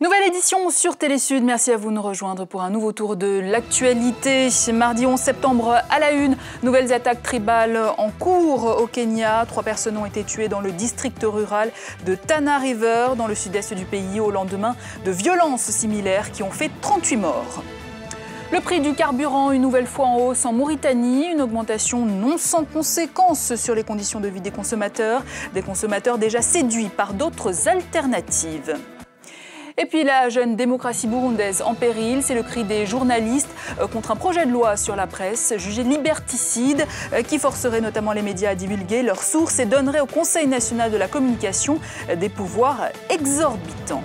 Nouvelle édition sur Télésud. Merci à vous de nous rejoindre pour un nouveau tour de l'actualité. Mardi 11 septembre à la une, nouvelles attaques tribales en cours au Kenya. 3 personnes ont été tuées dans le district rural de Tana River, dans le sud-est du pays, au lendemain de violences similaires qui ont fait 38 morts. Le prix du carburant, une nouvelle fois en hausse en Mauritanie, une augmentation non sans conséquences sur les conditions de vie des consommateurs déjà séduits par d'autres alternatives. Et puis la jeune démocratie burundaise en péril, c'est le cri des journalistes contre un projet de loi sur la presse jugé liberticide qui forcerait notamment les médias à divulguer leurs sources et donnerait au Conseil national de la communication des pouvoirs exorbitants.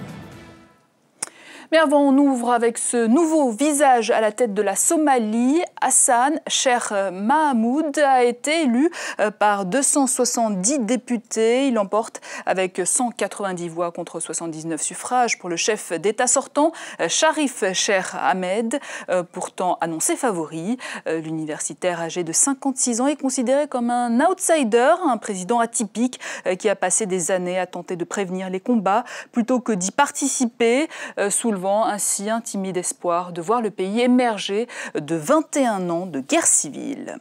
Mais avant, on ouvre avec ce nouveau visage à la tête de la Somalie. Hassan Sheikh Mahamoud a été élu par 270 députés. Il l'emporte avec 190 voix contre 79 suffrages pour le chef d'État sortant, Sharif Sheikh Ahmed, pourtant annoncé favori. L'universitaire âgé de 56 ans est considéré comme un outsider, un président atypique qui a passé des années à tenter de prévenir les combats plutôt que d'y participer, soulevant ainsi un timide espoir de voir le pays émerger de 21 ans de guerre civile.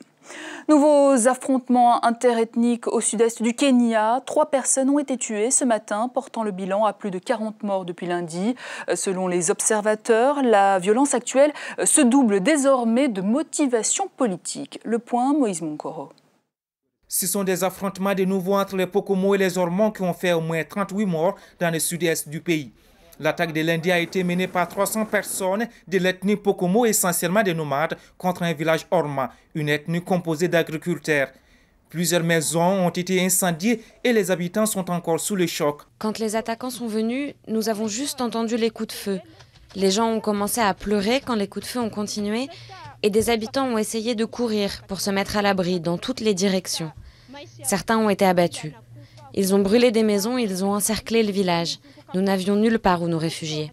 Nouveaux affrontements interethniques au sud-est du Kenya. 3 personnes ont été tuées ce matin, portant le bilan à plus de 40 morts depuis lundi. Selon les observateurs, la violence actuelle se double désormais de motivation politique. Le point, Moïse Monkoro. Ce sont des affrontements de nouveau entre les Pokomo et les Ormonds qui ont fait au moins 38 morts dans le sud-est du pays. L'attaque de lundi a été menée par 300 personnes de l'ethnie Pokomo, essentiellement des nomades, contre un village Orma, une ethnie composée d'agriculteurs. Plusieurs maisons ont été incendiées et les habitants sont encore sous le choc. Quand les attaquants sont venus, nous avons juste entendu les coups de feu. Les gens ont commencé à pleurer quand les coups de feu ont continué et des habitants ont essayé de courir pour se mettre à l'abri dans toutes les directions. Certains ont été abattus. Ils ont brûlé des maisons, ils ont encerclé le village. Nous n'avions nulle part où nous réfugier.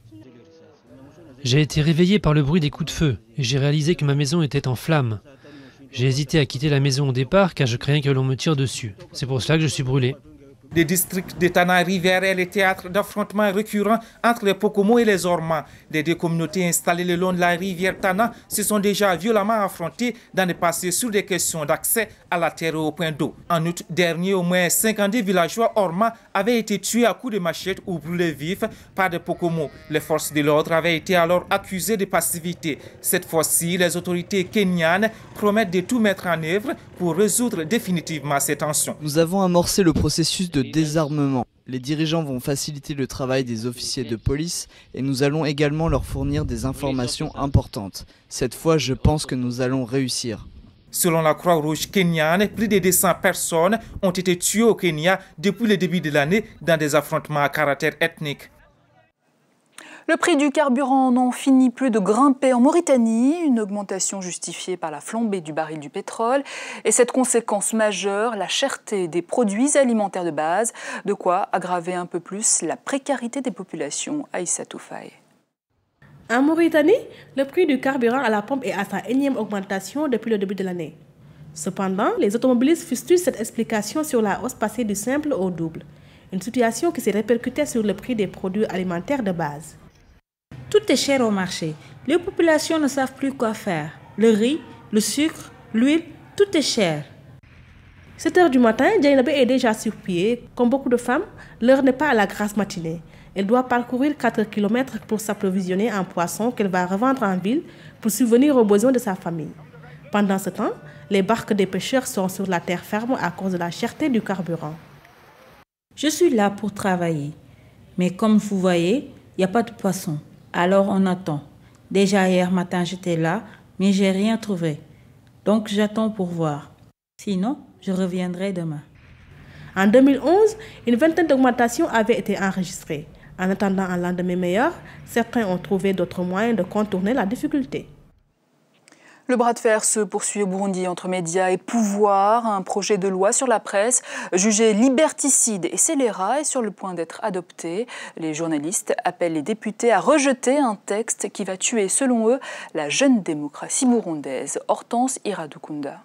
J'ai été réveillé par le bruit des coups de feu et j'ai réalisé que ma maison était en flammes. J'ai hésité à quitter la maison au départ car je craignais que l'on me tire dessus. C'est pour cela que je suis brûlé. Le district de Tana River est le théâtre d'affrontements récurrents entre les Pokomo et les Orma. Les 2 communautés installées le long de la rivière Tana se sont déjà violemment affrontées dans le passé sur des questions d'accès à la terre et au point d'eau. En août dernier, au moins 52 villageois Orma avaient été tués à coups de machette ou brûlés vifs par des Pokomo. Les forces de l'ordre avaient été alors accusées de passivité. Cette fois-ci, les autorités kenyanes promettent de tout mettre en œuvre pour résoudre définitivement ces tensions. Nous avons amorcé le processus de désarmement. Les dirigeants vont faciliter le travail des officiers de police et nous allons également leur fournir des informations importantes. Cette fois, je pense que nous allons réussir. Selon la Croix-Rouge kenyane, plus de 200 personnes ont été tuées au Kenya depuis le début de l'année dans des affrontements à caractère ethnique. Le prix du carburant n'en finit plus de grimper en Mauritanie, une augmentation justifiée par la flambée du baril du pétrole. Et cette conséquence majeure, la cherté des produits alimentaires de base, de quoi aggraver un peu plus la précarité des populations. Aïssa Toufaï. En Mauritanie, le prix du carburant à la pompe est à sa 1e augmentation depuis le début de l'année. Cependant, les automobilistes fustigent cette explication sur la hausse passée du simple au double. Une situation qui s'est répercutée sur le prix des produits alimentaires de base. Tout est cher au marché. Les populations ne savent plus quoi faire. Le riz, le sucre, l'huile, tout est cher. 7 h du matin, Djainabé est déjà sur pied. Comme beaucoup de femmes, l'heure n'est pas à la grasse matinée. Elle doit parcourir 4 km pour s'approvisionner en poissons qu'elle va revendre en ville pour subvenir aux besoins de sa famille. Pendant ce temps, les barques des pêcheurs sont sur la terre ferme à cause de la cherté du carburant. Je suis là pour travailler. Mais comme vous voyez, il n'y a pas de poissons. Alors on attend. Déjà hier matin j'étais là, mais j'ai rien trouvé. Donc j'attends pour voir. Sinon, je reviendrai demain. En 2011, une vingtaine d'augmentations avaient été enregistrées. En attendant un lendemain meilleur, certains ont trouvé d'autres moyens de contourner la difficulté. Le bras de fer se poursuit au Burundi entre médias et pouvoir. Un projet de loi sur la presse jugé liberticide et scélérat est sur le point d'être adopté. Les journalistes appellent les députés à rejeter un texte qui va tuer, selon eux, la jeune démocratie burundaise. Hortense Iradukunda.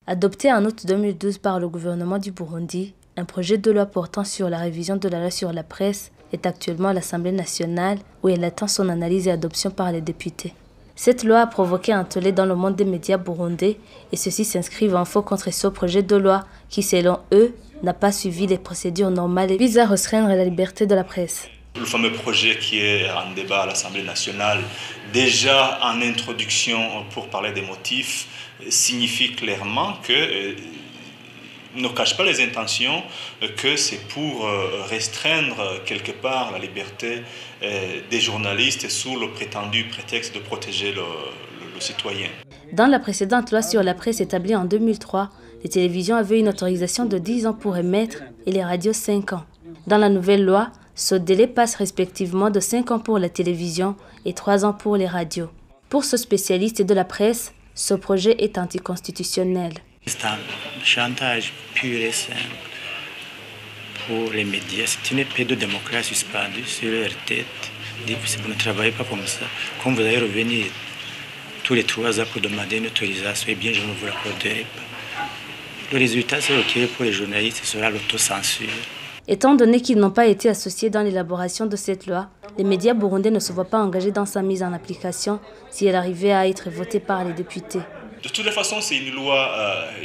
Adopté en août 2012 par le gouvernement du Burundi, un projet de loi portant sur la révision de la loi sur la presse est actuellement à l'Assemblée nationale où elle attend son analyse et adoption par les députés. Cette loi a provoqué un tollé dans le monde des médias burundais et ceux-ci s'inscrivent en faux contre ce projet de loi qui, selon eux, n'a pas suivi les procédures normales et vise à restreindre la liberté de la presse. Le fameux projet qui est en débat à l'Assemblée nationale, déjà en introduction pour parler des motifs, signifie clairement que ne cache pas les intentions que c'est pour restreindre quelque part la liberté des journalistes sous le prétendu prétexte de protéger le citoyen. Dans la précédente loi sur la presse établie en 2003, les télévisions avaient une autorisation de 10 ans pour émettre et les radios 5 ans. Dans la nouvelle loi, ce délai passe respectivement de 5 ans pour la télévision et 3 ans pour les radios. Pour ce spécialiste de la presse, ce projet est anticonstitutionnel. C'est un chantage pur et simple pour les médias. C'est une épée de démocratie suspendue sur leur tête. Si vous ne travaillez pas comme ça, quand vous allez revenir tous les 3 ans pour demander une autorisation, eh bien je ne vous l'accorderai pas. Le résultat, c'est OK pour les journalistes, ce sera l'autocensure. Étant donné qu'ils n'ont pas été associés dans l'élaboration de cette loi, les médias burundais ne se voient pas engagés dans sa mise en application si elle arrivait à être votée par les députés. De toute façon, c'est une loi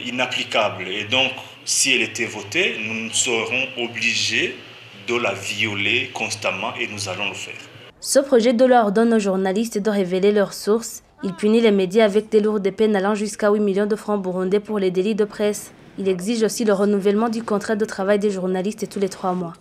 inapplicable et donc si elle était votée, nous serons obligés de la violer constamment et nous allons le faire. Ce projet de loi ordonne aux journalistes de révéler leurs sources. Il punit les médias avec des lourdes peines allant jusqu'à 8 millions de francs burundais pour les délits de presse. Il exige aussi le renouvellement du contrat de travail des journalistes tous les 3 mois.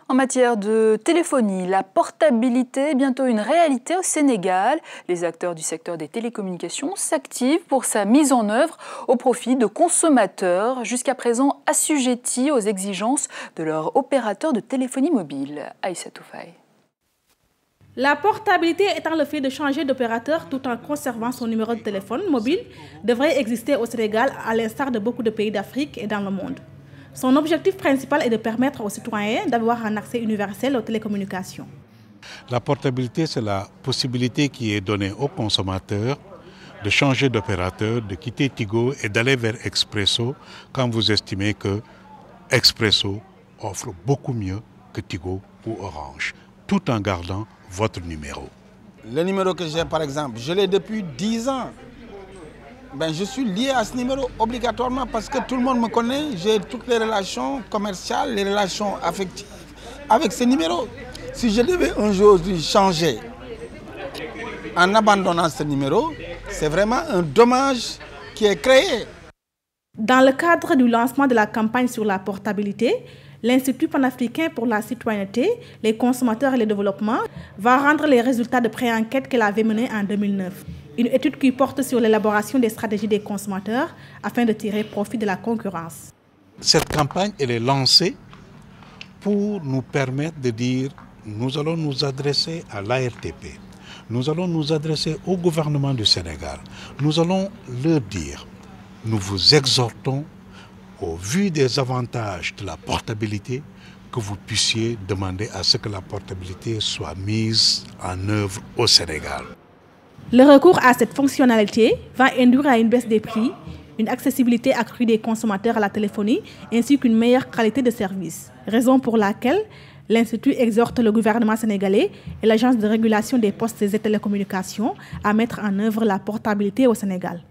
En matière de téléphonie, la portabilité est bientôt une réalité au Sénégal. Les acteurs du secteur des télécommunications s'activent pour sa mise en œuvre au profit de consommateurs jusqu'à présent assujettis aux exigences de leur opérateur de téléphonie mobile. Aïssa Toufaï. La portabilité étant le fait de changer d'opérateur tout en conservant son numéro de téléphone mobile devrait exister au Sénégal à l'instar de beaucoup de pays d'Afrique et dans le monde. Son objectif principal est de permettre aux citoyens d'avoir un accès universel aux télécommunications. La portabilité, c'est la possibilité qui est donnée aux consommateurs de changer d'opérateur, de quitter Tigo et d'aller vers Expresso quand vous estimez que Expresso offre beaucoup mieux que Tigo ou Orange, tout en gardant votre numéro. Le numéro que j'ai, par exemple, je l'ai depuis 10 ans. Je suis lié à ce numéro obligatoirement parce que tout le monde me connaît. J'ai toutes les relations commerciales, les relations affectives avec ce numéro. Si je devais un jour changer en abandonnant ce numéro, c'est vraiment un dommage qui est créé. Dans le cadre du lancement de la campagne sur la portabilité, l'Institut panafricain pour la citoyenneté, les consommateurs et le développement va rendre les résultats de pré-enquête qu'elle avait menée en 2009. Une étude qui porte sur l'élaboration des stratégies des consommateurs afin de tirer profit de la concurrence. Cette campagne, elle est lancée pour nous permettre de dire nous allons nous adresser à l'ARTP, nous allons nous adresser au gouvernement du Sénégal, nous allons leur dire, nous vous exhortons au vu des avantages de la portabilité, que vous puissiez demander à ce que la portabilité soit mise en œuvre au Sénégal. Le recours à cette fonctionnalité va induire à une baisse des prix, une accessibilité accrue des consommateurs à la téléphonie ainsi qu'une meilleure qualité de service. Raison pour laquelle l'Institut exhorte le gouvernement sénégalais et l'Agence de régulation des postes et télécommunications à mettre en œuvre la portabilité au Sénégal.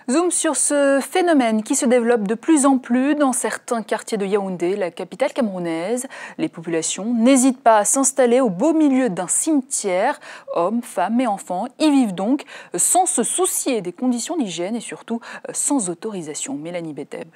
Zoom sur ce phénomène qui se développe de plus en plus dans certains quartiers de Yaoundé, la capitale camerounaise. Les populations n'hésitent pas à s'installer au beau milieu d'un cimetière. Hommes, femmes et enfants y vivent donc sans se soucier des conditions d'hygiène et surtout sans autorisation. Mélanie Beteb.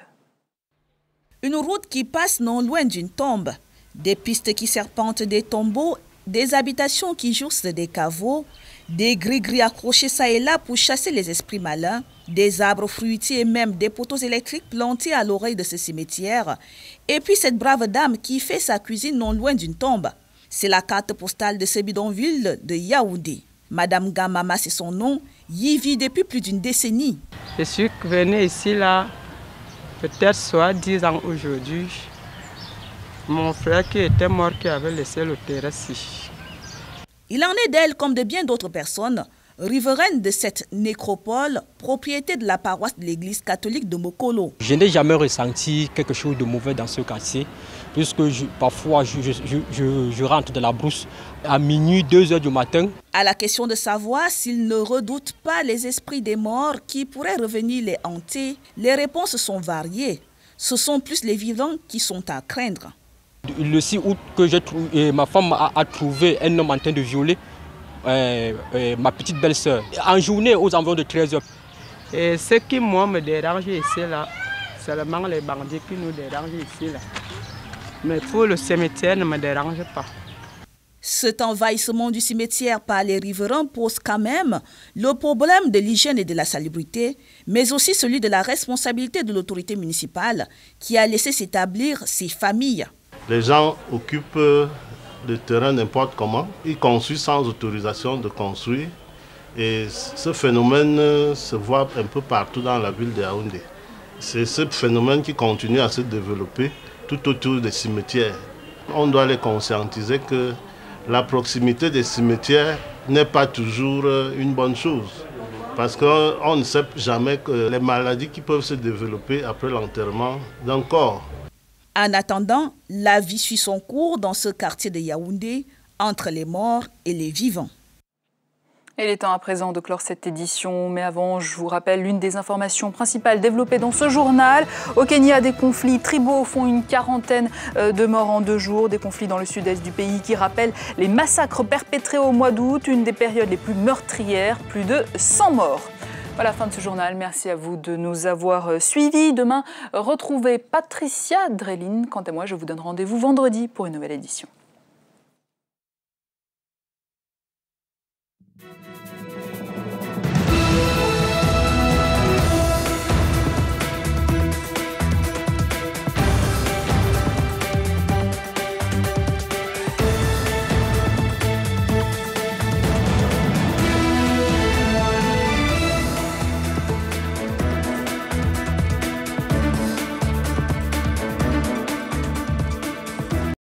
Une route qui passe non loin d'une tombe, des pistes qui serpentent des tombeaux, des habitations qui jouxtent des caveaux, des gris-gris accrochés ça et là pour chasser les esprits malins, des arbres fruitiers et même des poteaux électriques plantés à l'oreille de ce cimetière. Et puis cette brave dame qui fait sa cuisine non loin d'une tombe. C'est la carte postale de ce bidonville de Yaoundé. Madame Gamama, c'est son nom, y vit depuis plus d'une décennie. Je suis venue ici, là, peut-être soit 10 ans aujourd'hui. Mon frère qui était mort, qui avait laissé le terrain-ci. Il en est d'elle comme de bien d'autres personnes, riveraine de cette nécropole, propriété de la paroisse de l'église catholique de Mokolo. Je n'ai jamais ressenti quelque chose de mauvais dans ce quartier, puisque parfois je rentre de la brousse à minuit, 2 heures du matin. À la question de savoir s'il ne redoute pas les esprits des morts qui pourraient revenir les hanter, les réponses sont variées. Ce sont plus les vivants qui sont à craindre. Le 6 août, ma femme a trouvé un homme en train de violer ma petite belle-sœur, en journée aux environs de 13 heures. Et ce qui, moi, me dérange ici, là, c'est seulement les bandits qui nous dérangent ici, là. Mais pour le cimetière, ne me dérange pas. Cet envahissement du cimetière par les riverains pose quand même le problème de l'hygiène et de la salubrité, mais aussi celui de la responsabilité de l'autorité municipale qui a laissé s'établir ces familles. Les gens occupent le terrain n'importe comment. Ils construisent sans autorisation de construire. Et ce phénomène se voit un peu partout dans la ville de Yaoundé. C'est ce phénomène qui continue à se développer tout autour des cimetières. On doit les conscientiser que la proximité des cimetières n'est pas toujours une bonne chose. Parce qu'on ne sait jamais que les maladies qui peuvent se développer après l'enterrement d'un corps. En attendant, la vie suit son cours dans ce quartier de Yaoundé, entre les morts et les vivants. Il est temps à présent de clore cette édition, mais avant, je vous rappelle l'une des informations principales développées dans ce journal. Au Kenya, des conflits tribaux font une quarantaine de morts en 2 jours, des conflits dans le sud-est du pays qui rappellent les massacres perpétrés au mois d'août, une des périodes les plus meurtrières, plus de 100 morts. Voilà, fin de ce journal. Merci à vous de nous avoir suivis. Demain, retrouvez Patricia Dreline. Quant à moi, je vous donne rendez-vous vendredi pour une nouvelle édition.